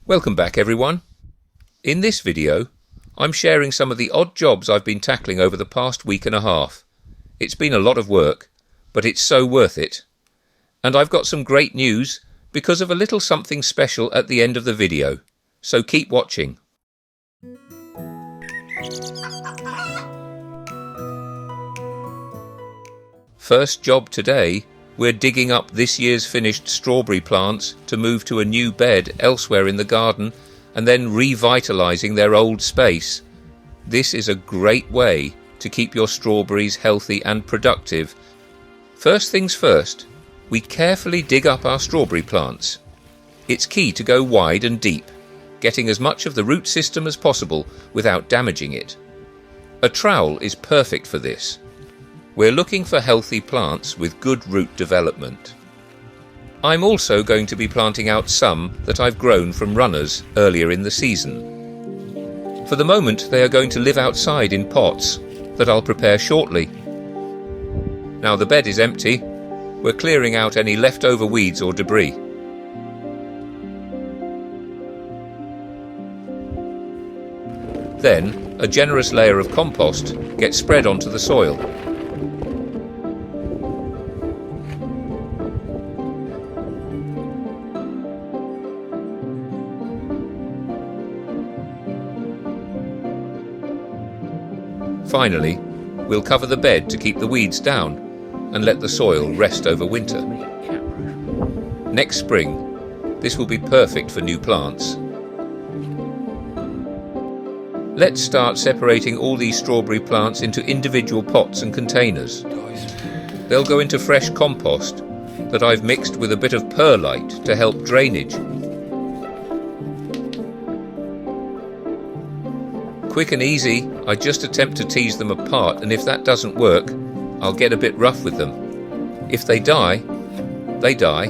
Welcome back everyone. In this video, I'm sharing some of the odd jobs I've been tackling over the past week and a half. It's been a lot of work, but it's so worth it. And I've got some great news because of a little something special at the end of the video, so keep watching. First job today, we're digging up this year's finished strawberry plants to move to a new bed elsewhere in the garden and then revitalizing their old space. This is a great way to keep your strawberries healthy and productive. First things first, we carefully dig up our strawberry plants. It's key to go wide and deep, getting as much of the root system as possible without damaging it. A trowel is perfect for this. We're looking for healthy plants with good root development. I'm also going to be planting out some that I've grown from runners earlier in the season. For the moment, they are going to live outside in pots that I'll prepare shortly. Now the bed is empty. We're clearing out any leftover weeds or debris. Then, a generous layer of compost gets spread onto the soil. Finally, we'll cover the bed to keep the weeds down and let the soil rest over winter. Next spring, this will be perfect for new plants. Let's start separating all these strawberry plants into individual pots and containers. They'll go into fresh compost that I've mixed with a bit of perlite to help drainage. Quick and easy, I just attempt to tease them apart, and if that doesn't work, I'll get a bit rough with them. If they die, they die.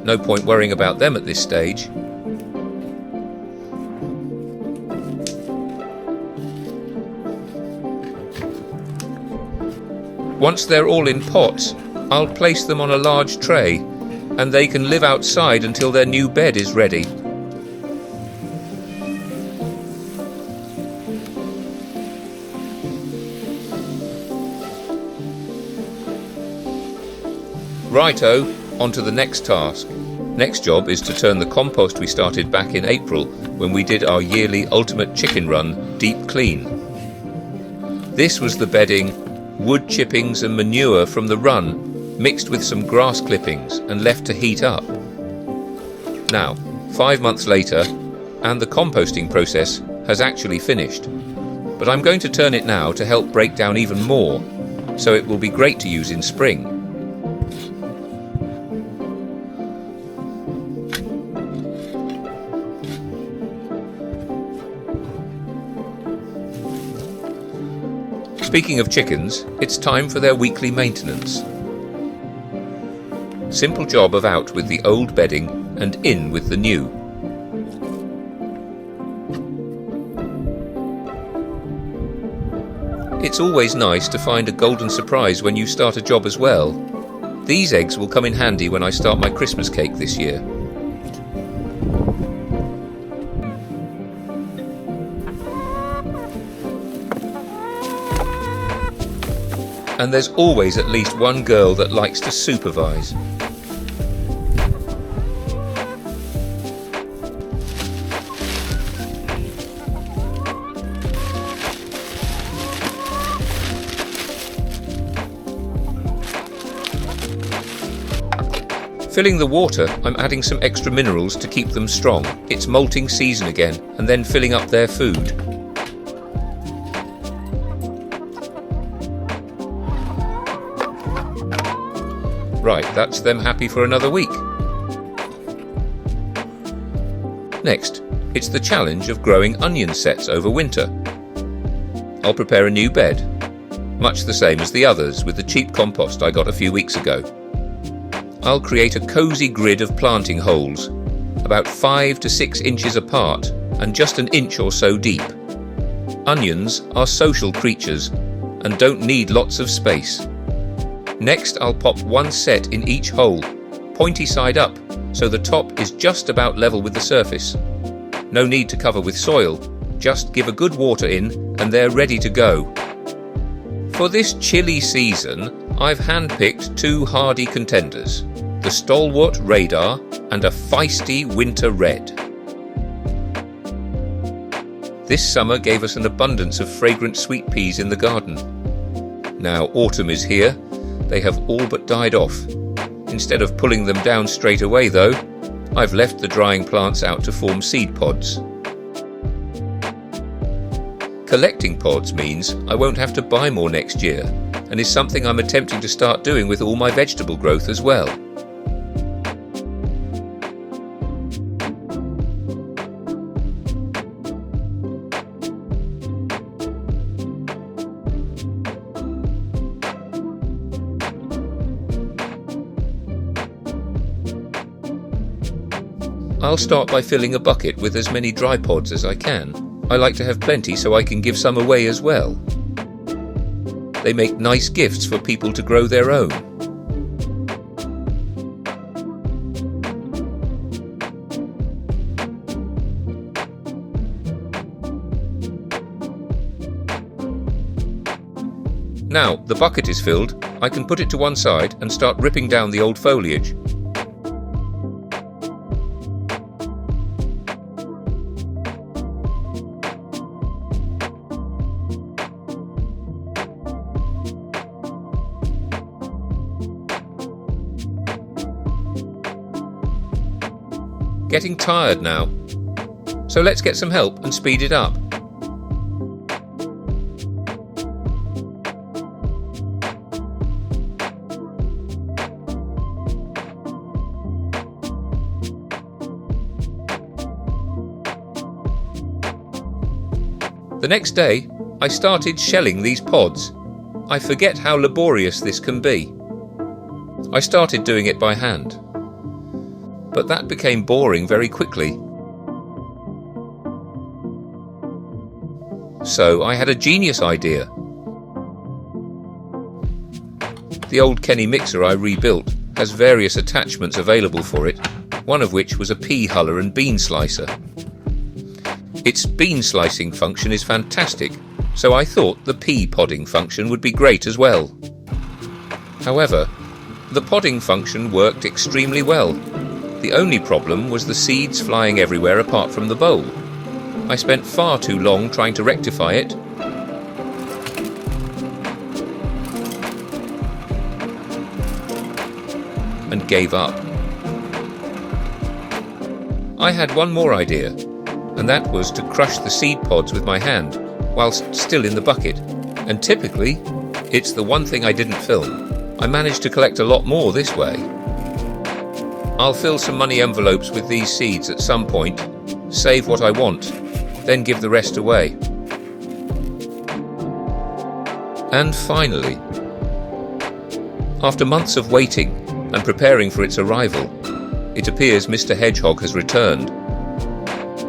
No point worrying about them at this stage. Once they're all in pots, I'll place them on a large tray, and they can live outside until their new bed is ready. Righto, on to the next task. Next job is to turn the compost we started back in April when we did our yearly ultimate chicken run deep clean. This was the bedding, wood chippings and manure from the run mixed with some grass clippings and left to heat up. Now, 5 months later, and the composting process has actually finished. But I'm going to turn it now to help break down even more, so it will be great to use in spring. Speaking of chickens, it's time for their weekly maintenance. Simple job of out with the old bedding and in with the new. It's always nice to find a golden surprise when you start a job as well. These eggs will come in handy when I start my Christmas cake this year. And there's always at least one girl that likes to supervise. Filling the water, I'm adding some extra minerals to keep them strong. It's molting season again, and then filling up their food. Right, that's them happy for another week. Next, it's the challenge of growing onion sets over winter. I'll prepare a new bed, much the same as the others with the cheap compost I got a few weeks ago. I'll create a cosy grid of planting holes, about 5 to 6 inches apart and just an inch or so deep. Onions are social creatures and don't need lots of space. Next, I'll pop one set in each hole, pointy side up, so the top is just about level with the surface. No need to cover with soil, just give a good water in and they're ready to go. For this chilly season, I've handpicked two hardy contenders, the stalwart Radar and a feisty Winter Red. This summer gave us an abundance of fragrant sweet peas in the garden. Now autumn is here, they have all but died off. Instead of pulling them down straight away though, I've left the drying plants out to form seed pods. Collecting pods means I won't have to buy more next year, and is something I'm attempting to start doing with all my vegetable growth as well. I'll start by filling a bucket with as many dry pods as I can. I like to have plenty so I can give some away as well. They make nice gifts for people to grow their own. Now the bucket is filled, I can put it to one side and start ripping down the old foliage. Getting tired now, so let's get some help and speed it up. The next day, I started shelling these pods. I forget how laborious this can be. I started doing it by hand, but that became boring very quickly. So I had a genius idea. The old Kenny mixer I rebuilt has various attachments available for it, one of which was a pea huller and bean slicer. Its bean slicing function is fantastic, so I thought the pea podding function would be great as well. However, the podding function worked extremely well. The only problem was the seeds flying everywhere apart from the bowl. I spent far too long trying to rectify it. And gave up. I had one more idea, and that was to crush the seed pods with my hand whilst still in the bucket. And typically, it's the one thing I didn't film. I managed to collect a lot more this way. I'll fill some money envelopes with these seeds at some point, save what I want, then give the rest away. And finally, after months of waiting and preparing for its arrival, it appears Mr. Hedgehog has returned.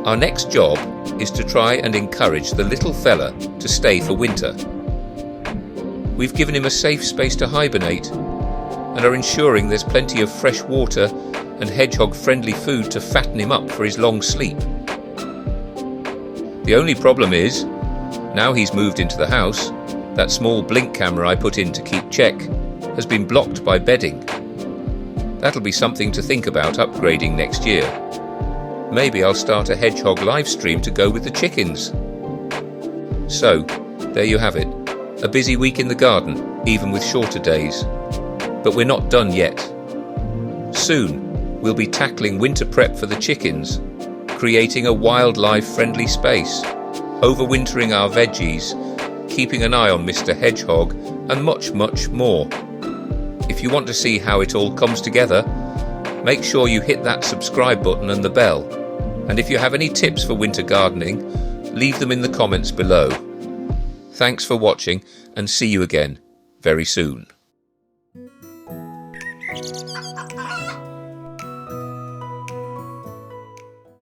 Our next job is to try and encourage the little fella to stay for winter. We've given him a safe space to hibernate and are ensuring there's plenty of fresh water and hedgehog-friendly food to fatten him up for his long sleep. The only problem is, now he's moved into the house, that small blink camera I put in to keep check has been blocked by bedding. That'll be something to think about upgrading next year. Maybe I'll start a hedgehog live stream to go with the chickens. So, there you have it. A busy week in the garden, even with shorter days. But we're not done yet. Soon, we'll be tackling winter prep for the chickens, creating a wildlife-friendly space, overwintering our veggies, keeping an eye on Mr. Hedgehog, and much, much more. If you want to see how it all comes together, make sure you hit that subscribe button and the bell. And if you have any tips for winter gardening, leave them in the comments below. Thanks for watching, and see you again very soon.